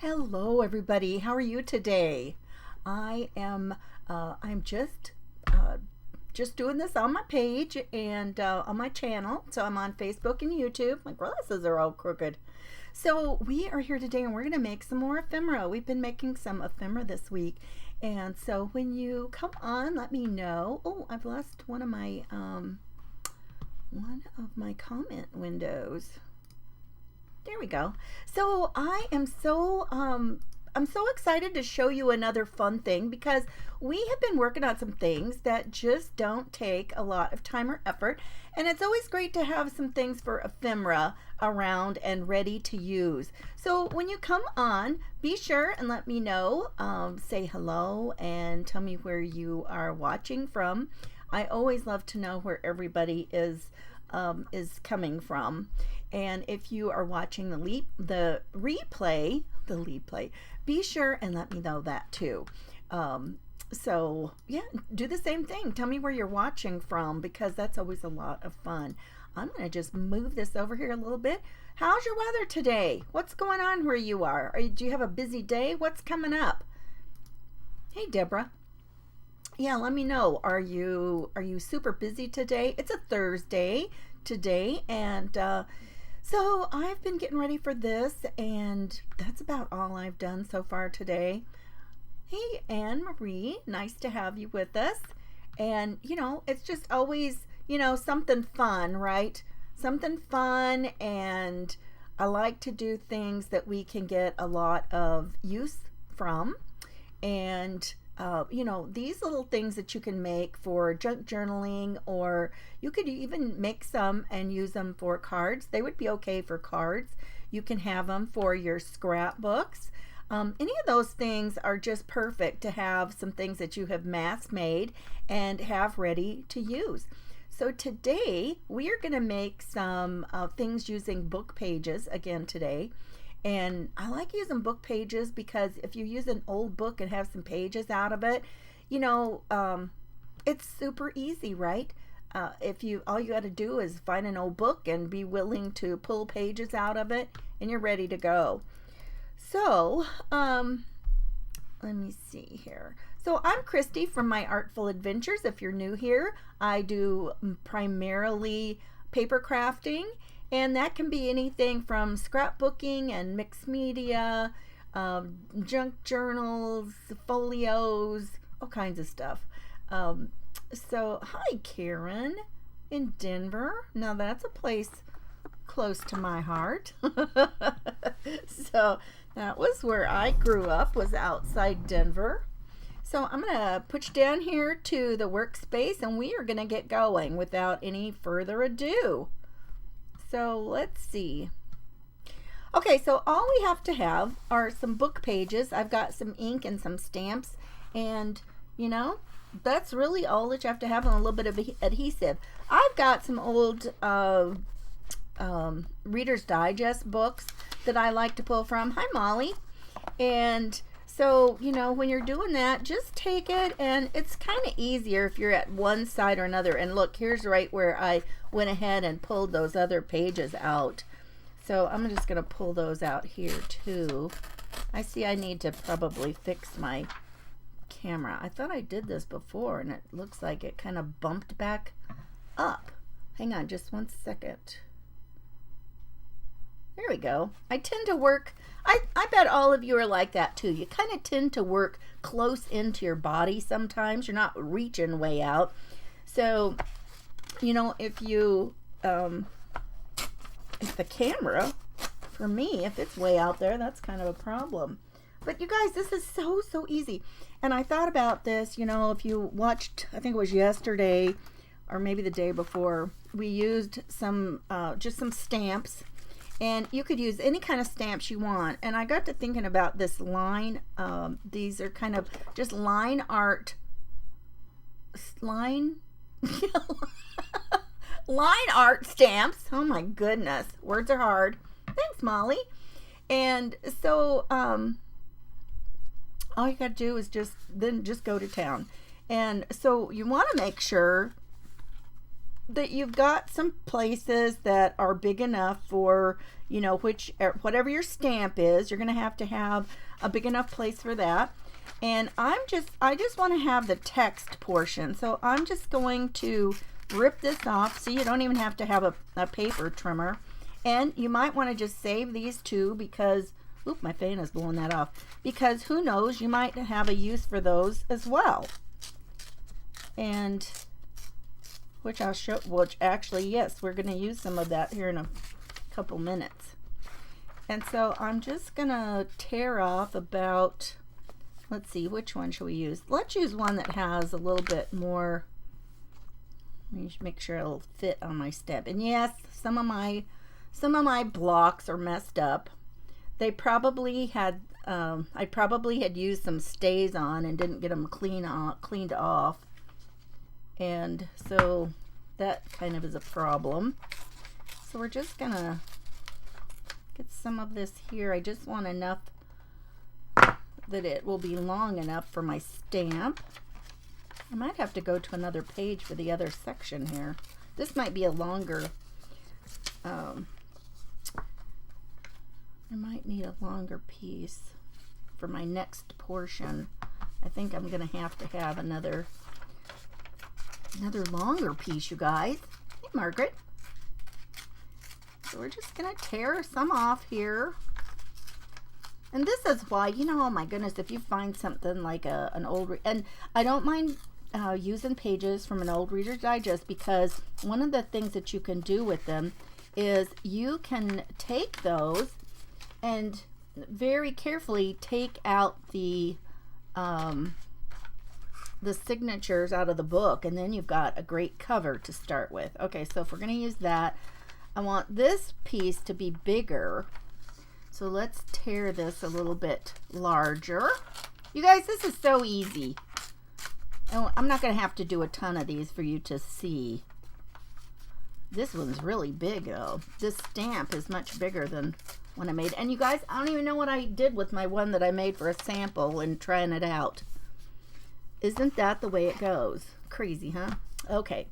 Hello, everybody. How are you today? I'm just doing this on my page and on my channel. So I'm on Facebook and YouTube. My glasses are all crooked. So we are here today and we're going to make some more ephemera. We've been making some ephemera this week. And so when you come on, let me know. Oh, I've lost one of my comment windows. There we go. So I'm so excited to show you another fun thing because we have been working on some things that just don't take a lot of time or effort, and it's always great to have some things for ephemera around and ready to use. So when you come on, be sure and let me know, say hello and tell me where you are watching from. I always love to know where everybody is coming from. And if you are watching the replay, be sure and let me know that too. So yeah, do the same thing. Tell me where you're watching from because that's always a lot of fun. I'm going to just move this over here a little bit. How's your weather today? What's going on where you are? Do you have a busy day? What's coming up? Hey, Deborah. Yeah, let me know. Are you super busy today? It's a Thursday today, and so I've been getting ready for this, and that's about all I've done so far today. Hey, Anne Marie, nice to have you with us. And it's just always something fun, right? Something fun, and I like to do things that we can get a lot of use from. And these little things that you can make for junk journaling, or you could even make some and use them for cards. They would be okay for cards. You can have them for your scrapbooks. Any of those things are just perfect to have some things that you have mass made and have ready to use. So today we are going to make some things using book pages again today. And I like using book pages because if you use an old book and have some pages out of it, it's super easy, right? All you got to do is find an old book and be willing to pull pages out of it, and you're ready to go. So, let me see here. So I'm Christy from My Artful Adventures. If you're new here, I do primarily paper crafting. And that can be anything from scrapbooking and mixed media, junk journals, folios, all kinds of stuff. So, hi, Karen in Denver. Now, that's a place close to my heart. So, that was where I grew up, was outside Denver. So, I'm going to push down here to the workspace, and we are going to get going without any further ado. So let's see. Okay, so all we have to have are some book pages. I've got some ink and some stamps, and that's really all that you have to have, and a little bit of adhesive. I've got some old Reader's Digest books that I like to pull from. Hi, Molly. And so, when you're doing that, just take it, and it's kind of easier if you're at one side or another. And look, here's right where I went ahead and pulled those other pages out. So I'm just going to pull those out here too. I see I need to probably fix my camera. I thought I did this before, and it looks like it kind of bumped back up. Hang on just one second. There we go. I tend to work, I bet all of you are like that too. You kind of tend to work close into your body sometimes. You're not reaching way out. So, if the camera, for me, if it's way out there, that's kind of a problem. But you guys, this is so easy. And I thought about this, if you watched, I think it was yesterday or maybe the day before, we used some, just some stamps. And you could use any kind of stamps you want. And I got to thinking about this line. These are kind of just line art stamps. Oh my goodness. Words are hard. Thanks, Molly. And so all you got to do is just go to town. And so you want to make sure that you've got some places that are big enough for, you know, whatever your stamp is, you're going to have a big enough place for that. And I just want to have the text portion. So I'm just going to rip this off. So you don't even have to have a paper trimmer. And you might want to just save these two because, oop, my fan is blowing that off. Because who knows, you might have a use for those as well. And which I'll show, which actually, yes, we're going to use some of that here in a couple minutes. And so I'm just going to tear off about, let's see, which one should we use? Let's use one that has a little bit more, let me make sure it'll fit on my stamp. And yes, some of my blocks are messed up. They probably had, I probably had used some stays on and didn't get them cleaned off. And so that kind of is a problem. So we're just gonna get some of this here. I just want enough that it will be long enough for my stamp. I might have to go to another page for the other section here. This might be a longer, I might need a longer piece for my next portion. I think I'm gonna have to have another longer piece, you guys. Hey, Margaret. So we're just gonna tear some off here. And this is why, you know, oh my goodness, if you find something like an old, and I don't mind using pages from an old Reader's Digest, because one of the things that you can do with them is you can take those and very carefully take out the signatures out of the book, and then you've got a great cover to start with. Okay, so if we're going to use that, I want this piece to be bigger. So let's tear this a little bit larger. You guys, this is so easy. Oh, I'm not going to have to do a ton of these for you to see. This one's really big though. This stamp is much bigger than one I made. And you guys, I don't even know what I did with my one that I made for a sample and trying it out. Isn't that the way it goes? Crazy, huh? Okay,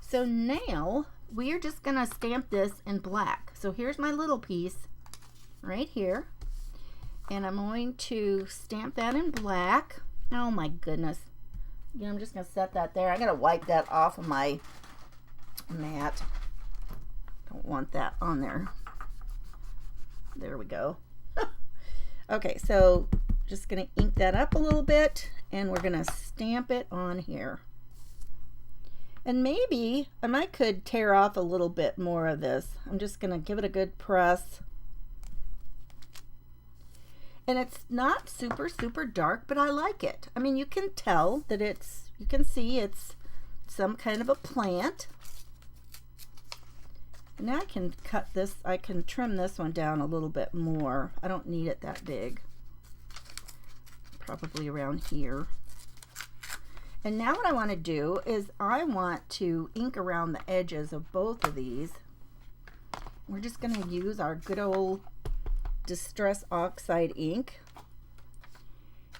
so now we are just gonna stamp this in black. So here's my little piece right here, and I'm going to stamp that in black. Oh my goodness. Yeah, I'm just gonna set that there. I gotta wipe that off of my mat. Don't want that on there. There we go. Okay, so just gonna ink that up a little bit, and we're gonna stamp it on here. And maybe I could tear off a little bit more of this. I'm just gonna give it a good press. And it's not super dark, but I like it. I mean, you can tell that you can see it's some kind of a plant. And now I can cut this, I can trim this one down a little bit more. I don't need it that big. Probably around here. And now what I want to do is I want to ink around the edges of both of these. We're just going to use our good old Distress Oxide ink.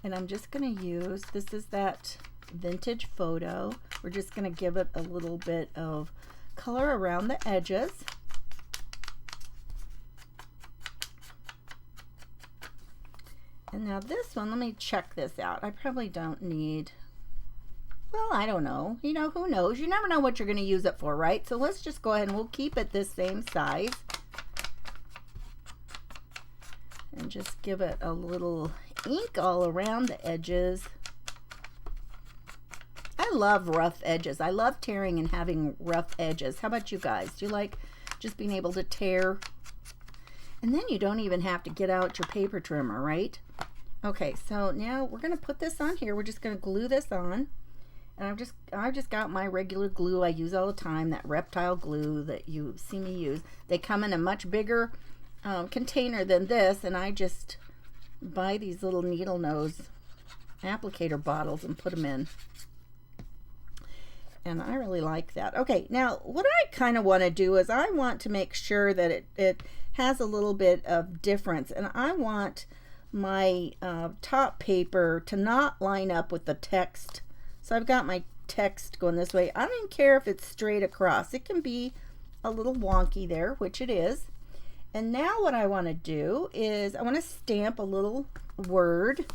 And I'm just going to use, this is that vintage photo. We're just going to give it a little bit of color around the edges. And now this one, let me check this out. I probably don't need, well, I don't know. You know, who knows? You never know what you're going to use it for, right? So let's just go ahead and we'll keep it this same size. And just give it a little ink all around the edges. I love rough edges. I love tearing and having rough edges. How about you guys? Do you like just being able to tear? And then you don't even have to get out your paper trimmer, right? Okay, so now we're going to put this on here. We're just going to glue this on. And I've just got my regular glue I use all the time, that Reptile glue that you see me use. They come in a much bigger container than this, and I just buy these little needle nose applicator bottles and put them in. And I really like that. Okay, now what I kind of want to do is I want to make sure that it has a little bit of difference, and I want my top paper to not line up with the text. So I've got my text going this way. I don't even care if it's straight across. It can be a little wonky there, which it is. And now what I want to do is I want to stamp a little word.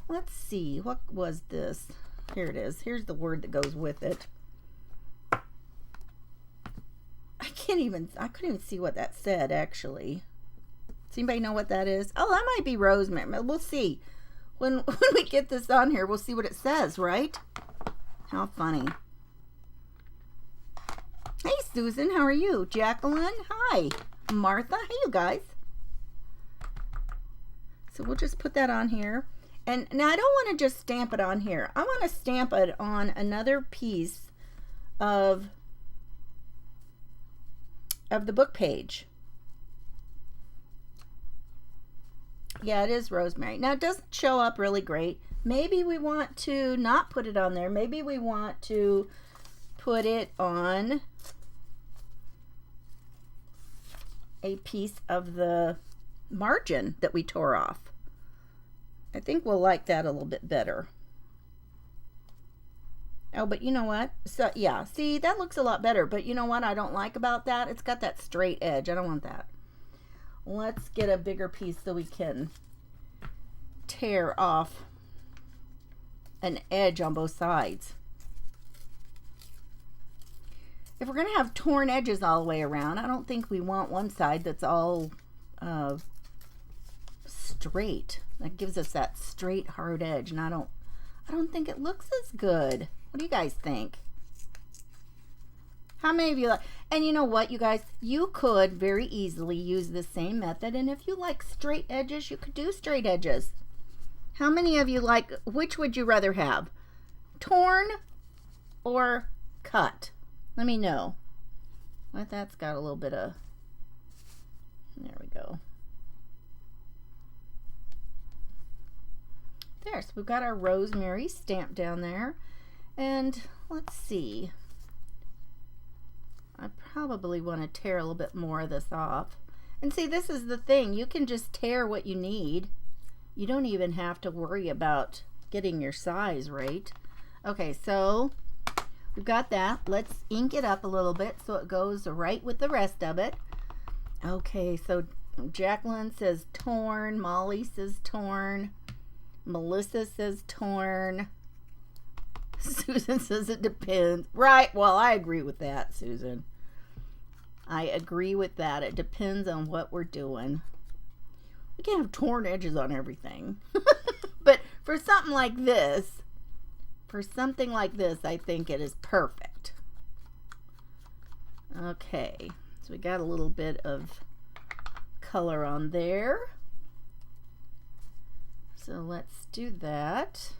Let's see, what was this? Here it is. Here's the word that goes with it. I couldn't even see what that said, actually. Does anybody know what that is? Oh, that might be rosemary. We'll see. When we get this on here, we'll see what it says, right? How funny. Hey, Susan, how are you? Jacqueline, hi. Martha, hey, you guys. So we'll just put that on here. And now I don't want to just stamp it on here. I want to stamp it on another piece of the book page. Yeah, it is rosemary. Now, it doesn't show up really great. Maybe we want to not put it on there. Maybe we want to put it on a piece of the margin that we tore off. I think we'll like that a little bit better. Oh, but you know what? So, yeah, see, that looks a lot better. But you know what I don't like about that? It's got that straight edge. I don't want that. Let's get a bigger piece so we can tear off an edge on both sides. If we're going to have torn edges all the way around, I don't think we want one side that's all straight. That gives us that straight hard edge, and I don't think it looks as good. What do you guys think? How many of you like, and you know what, you guys, you could very easily use the same method, and if you like straight edges, you could do straight edges. How many of you like, which would you rather have? Torn or cut? Let me know. Well, that's got a little bit of, there we go. There, so we've got our rosemary stamped down there. And let's see. I probably want to tear a little bit more of this off. And see, this is the thing. You can just tear what you need. You don't even have to worry about getting your size right. Okay, so we've got that. Let's ink it up a little bit so it goes right with the rest of it. Okay, so Jacqueline says torn. Molly says torn. Melissa says torn. Susan says it depends. Right, well, I agree with that, Susan. I agree with that. It depends on what we're doing. We can't have torn edges on everything. But for something like this, I think it is perfect. Okay, so we got a little bit of color on there. So let's do that.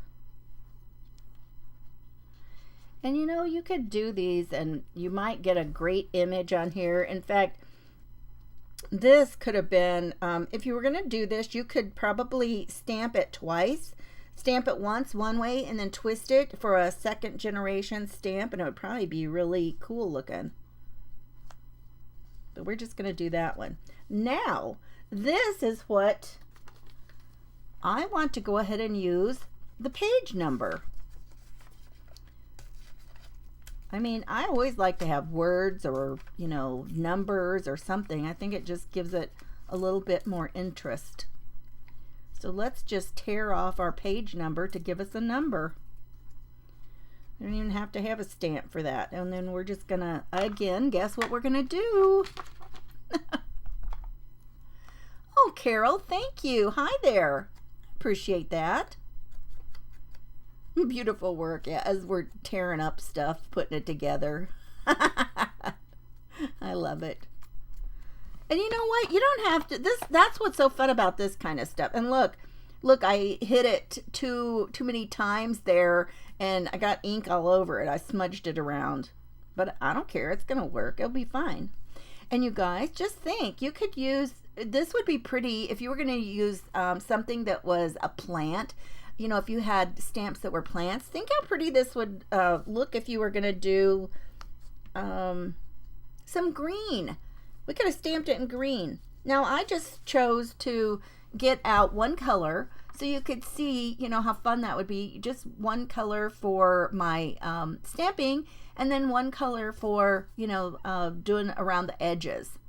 And you know, you could do these and you might get a great image on here. In fact, this could have been, if you were going to do this, you could probably stamp it twice. Stamp it once one way and then twist it for a second generation stamp, and it would probably be really cool looking. But we're just going to do that one. Now, this is what I want to go ahead and use the page number. I mean, I always like to have words or, you know, numbers or something. I think it just gives it a little bit more interest. So let's just tear off our page number to give us a number. We don't even have to have a stamp for that. And then we're just gonna, again, guess what we're gonna do? Oh, Carol, thank you. Hi there. Appreciate that. Beautiful work, yeah, as we're tearing up stuff, putting it together. I love it. And you know what? You don't have to, that's what's so fun about this kind of stuff. And look, I hit it too many times there, and I got ink all over it. I smudged it around. But I don't care. It's going to work. It'll be fine. And you guys, just think, you could use, this would be pretty, if you were going to use something that was a plant. You know, if you had stamps that were plants, think how pretty this would look if you were going to do some green. We could have stamped it in green. Now, I just chose to get out one color So you could see, you know, how fun that would be. Just one color for my stamping, and then one color for, you know, doing around the edges.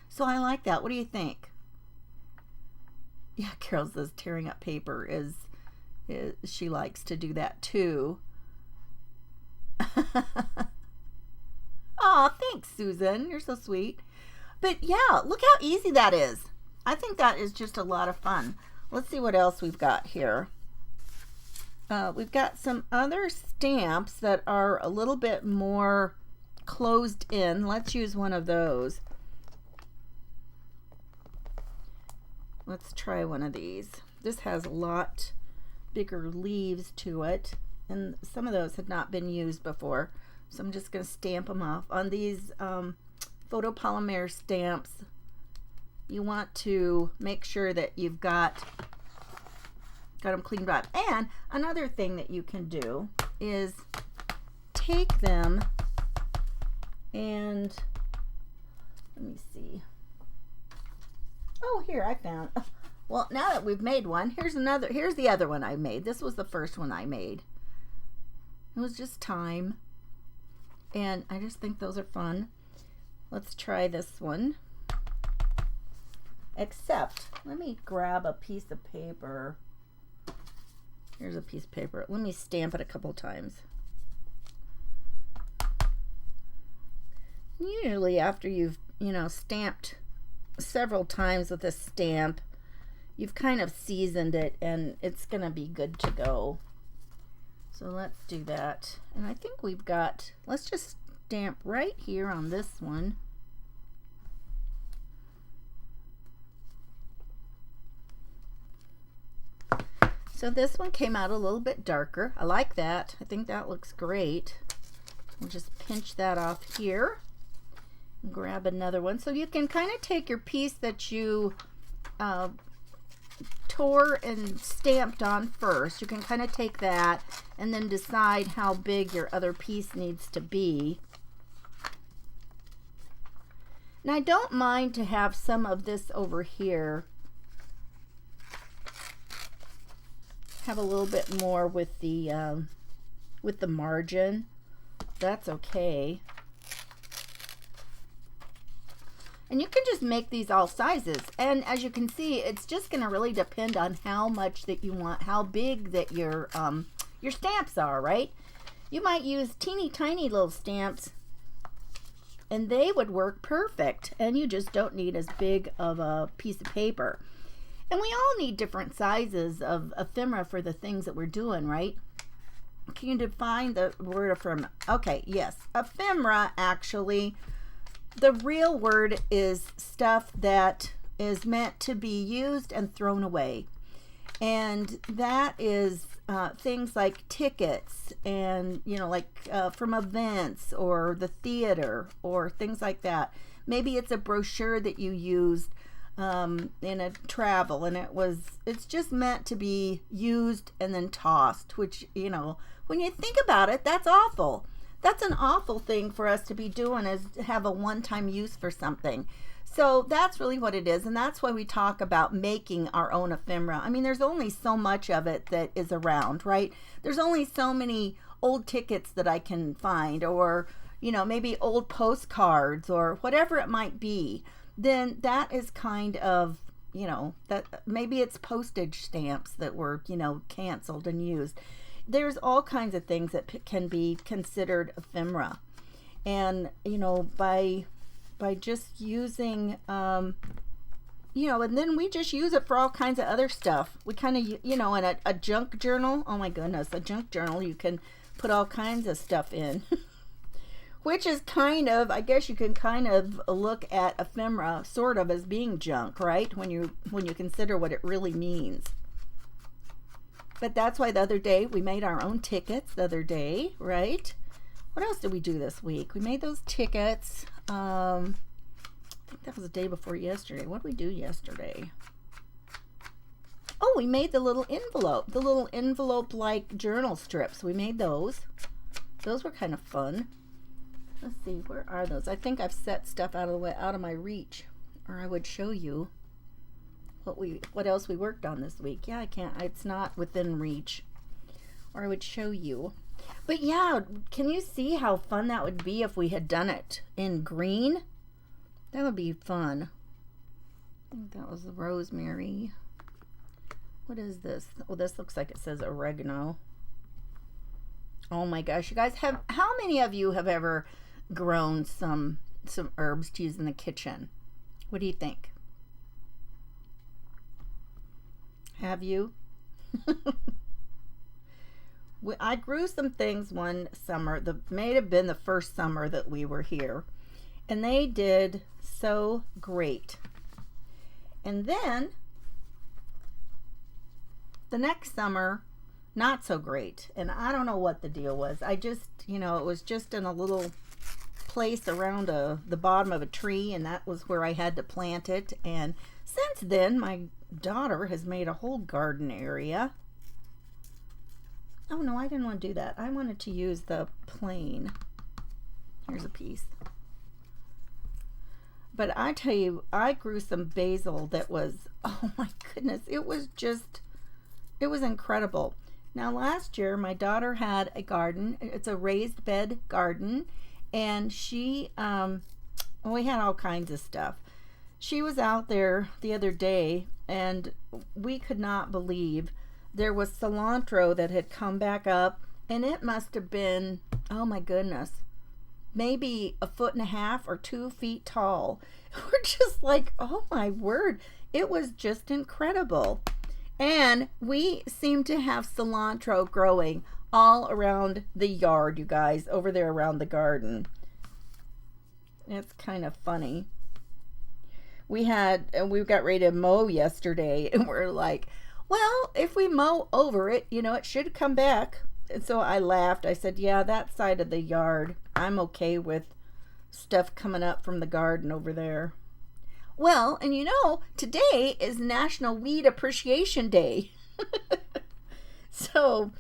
So I like that. What do you think? Yeah, Carol says tearing up paper is she likes to do that too. Oh, thanks, Susan. You're so sweet. But yeah, look how easy that is. I think that is just a lot of fun. Let's see what else we've got here. We've got some other stamps that are a little bit more closed in. Let's use one of those. Let's try one of these. This has a lot bigger leaves to it, and some of those had not been used before. So I'm just going to stamp them off. On these photopolymer stamps, you want to make sure that you've got them cleaned up. And another thing that you can do is take them and, let me see. Oh, here, I found, well, now that we've made one, here's the other one I made. This was the first one I made. It was just time. And I just think those are fun. Let's try this one. Except, let me grab a piece of paper. Here's a piece of paper. Let me stamp it a couple times. Usually after you've, you know, stamped several times with a stamp, you've kind of seasoned it and it's gonna be good to go. So let's do that. And I think we've got, let's just stamp right here on this one. So this one came out a little bit darker. I like that. I think that looks great. We'll just pinch that off here. Grab another one. So you can kind of take your piece that you tore and stamped on first. You can kind of take that and then decide how big your other piece needs to be. Now I don't mind to have some of this over here. Have a little bit more with the margin. That's okay. And you can just make these all sizes. And as you can see, it's just going to really depend on how much that you want, how big that your stamps are, right? You might use teeny tiny little stamps and they would work perfect. And you just don't need as big of a piece of paper. And we all need different sizes of ephemera for the things that we're doing, right? Can you define the word ephemera? Okay, yes. Ephemera, actually, the real word is stuff that is meant to be used and thrown away. And that is things like tickets and, you know, like from events or the theater or things like that. Maybe it's a brochure that you used in a travel, and it's just meant to be used and then tossed, which, you know, when you think about it, that's awful. That's an awful thing for us to be doing, is to have a one-time use for something. So that's really what it is, and that's why we talk about making our own ephemera. I mean, there's only so much of it that is around, right? There's only so many old tickets that I can find, or, you know, maybe old postcards or whatever it might be. Then that is kind of, you know, that maybe it's postage stamps that were, you know, canceled and used. There's all kinds of things that can be considered ephemera. And, you know, by just using, you know, and then we just use it for all kinds of other stuff. We kind of, you know, in a junk journal, oh my goodness, a junk journal, you can put all kinds of stuff in. Which is kind of, I guess you can kind of look at ephemera sort of as being junk, right? When you consider what it really means. But that's why the other day we made our own tickets the other day, right? What else did we do this week? We made those tickets. I think that was the day before yesterday. What did we do yesterday? Oh, we made the little envelope like journal strips. We made those. Those were kind of fun. Let's see, where are those? I think I've set stuff out of my reach, or I would show you. what else we worked on this week. Yeah, I can't. It's not within reach, or I would show you. But yeah, can you see how fun that would be if we had done it in green? That would be fun. I think that was the rosemary. What is this? Oh, this looks like it says oregano. Oh my gosh, you guys, how many of you have ever grown some herbs to use in the kitchen? What do you think? Have you? I grew some things one summer. That may have been the first summer that we were here, and they did so great. And then the next summer, not so great. And I don't know what the deal was. I just, it was just in a little place around the bottom of a tree, and that was where I had to plant it. And since then, my daughter has made a whole garden area. Oh no, I didn't want to do that. I wanted to use the plain. Here's a piece. But I tell you, I grew some basil that was, oh my goodness, it was incredible. Now last year, my daughter had a garden. It's a raised bed garden, and we had all kinds of stuff. She was out there the other day, and we could not believe there was cilantro that had come back up, and it must have been, oh my goodness, maybe 1.5 feet or 2 feet tall. We're just like, oh my word, it was just incredible. And we seem to have cilantro growing all around the yard, you guys, over there around the garden. It's kind of funny. We got ready to mow yesterday, and we're like, well, if we mow over it, it should come back. And so I laughed. I said, yeah, that side of the yard, I'm okay with stuff coming up from the garden over there. Well, and today is National Weed Appreciation Day. So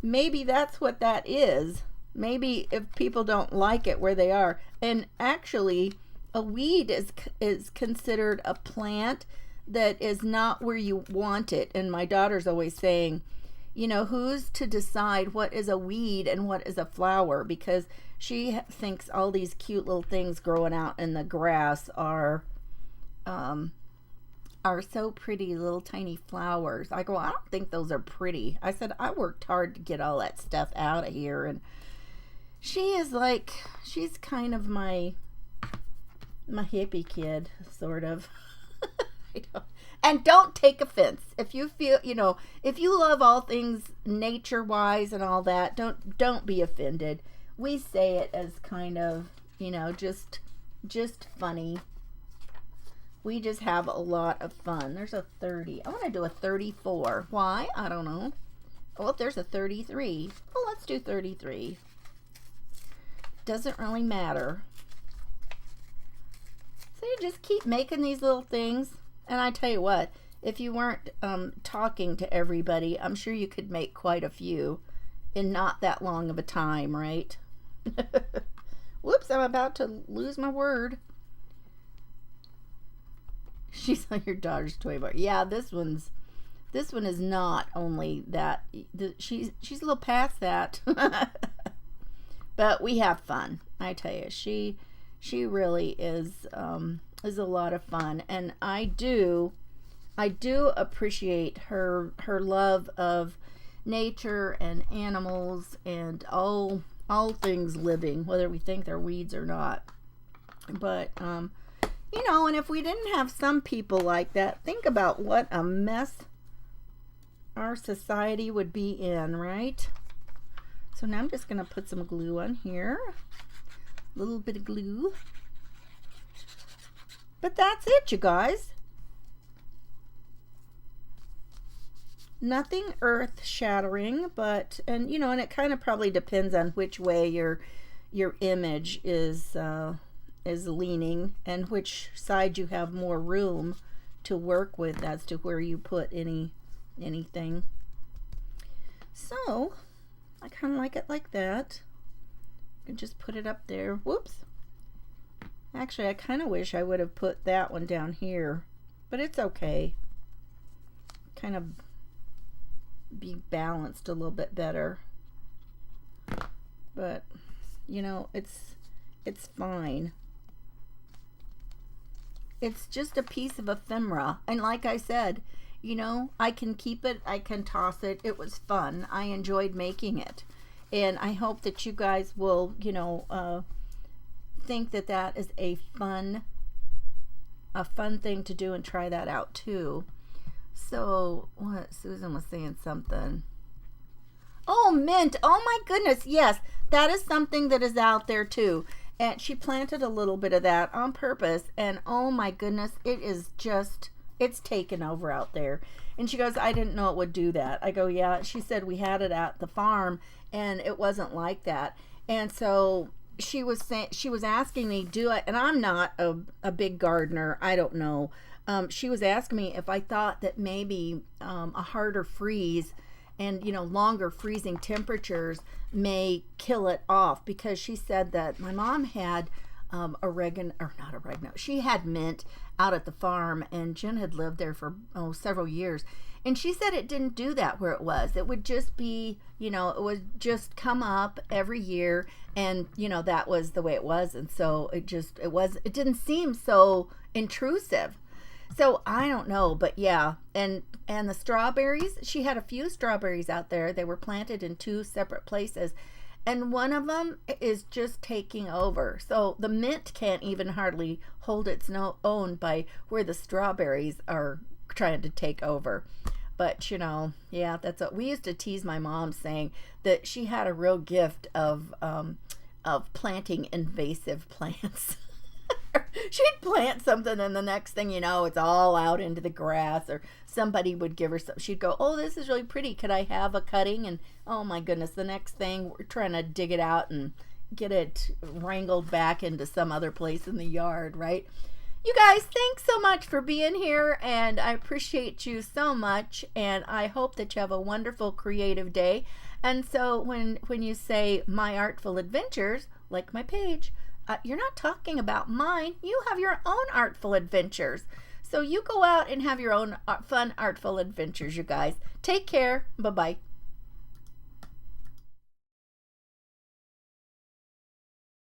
maybe that's what that is. Maybe if people don't like it where they are. And actually, a weed is considered a plant that is not where you want it. And my daughter's always saying, who's to decide what is a weed and what is a flower? Because she thinks all these cute little things growing out in the grass are so pretty, little tiny flowers. I go, I don't think those are pretty. I said, I worked hard to get all that stuff out of here. And she is like, she's kind of my hippie kid, sort of. And don't take offense. If you feel, if you love all things nature-wise and all that, don't be offended. We say it as kind of, just funny. We just have a lot of fun. There's a 30. I want to do a 34. Why? I don't know. Well, there's a 33. Well, let's do 33. Doesn't really matter. So you just keep making these little things. And I tell you what, if you weren't talking to everybody, I'm sure you could make quite a few in not that long of a time, right? Whoops, I'm about to lose my word. She's on your daughter's toy bar. Yeah, this one is not only that. She's a little past that. But we have fun. I tell you, she really is a lot of fun, and I do appreciate her love of nature and animals and all things living, whether we think they're weeds or not. But and if we didn't have some people like that, think about what a mess our society would be in, right? So now I'm just going to put some glue on here. A little bit of glue. But that's it, you guys. Nothing earth-shattering, but, and it kind of probably depends on which way your image is leaning and which side you have more room to work with as to where you put anything. So I kind of like it like that. You can just put it up there. Whoops. Actually, I kind of wish I would have put that one down here, but it's okay. kind of be balanced a little bit better. But, you know, it's fine. It's just a piece of ephemera. And like I said, you know, I can keep it, I can toss it. It was fun. I enjoyed making it. And I hope that you guys will, you know, think that that is a fun thing to do and try that out too. So, what? Susan was saying something. Oh, mint. Oh my goodness. Yes, that is something that is out there too. And she planted a little bit of that on purpose. And oh my goodness, it is just, it's taken over out there. And she goes, I didn't know it would do that. I go, yeah. She said we had it at the farm and it wasn't like that. And so she was saying, she was asking me, do I, and I'm not a big gardener. I don't know. She was asking me if I thought that maybe a harder freeze and, you know, longer freezing temperatures may kill it off, because she said that my mom had she had mint out at the farm, and Jen had lived there for several years, and she said it didn't do that where it was. It would just be, you know, it would just come up every year, and, you know, that was the way it was. And so it didn't seem so intrusive. So I don't know, but yeah. And the strawberries, she had a few strawberries out there. They were planted in 2 separate places, and one of them is just taking over. So the mint can't even hardly hold its own by where the strawberries are trying to take over. But, you know, yeah, that's what we used to tease my mom, saying that she had a real gift of planting invasive plants. She'd plant something, and the next thing you know, it's all out into the grass, or somebody would give her some. She'd go, oh, this is really pretty. Could I have a cutting? And oh my goodness, the next thing we're trying to dig it out and get it wrangled back into some other place in the yard, right? You guys, thanks so much for being here, and I appreciate you so much, and I hope that you have a wonderful creative day. And so when you say My Artful Adventures, like my page, you're not talking about mine. You have your own artful adventures. So you go out and have your own fun, artful adventures, you guys. Take care. Bye-bye.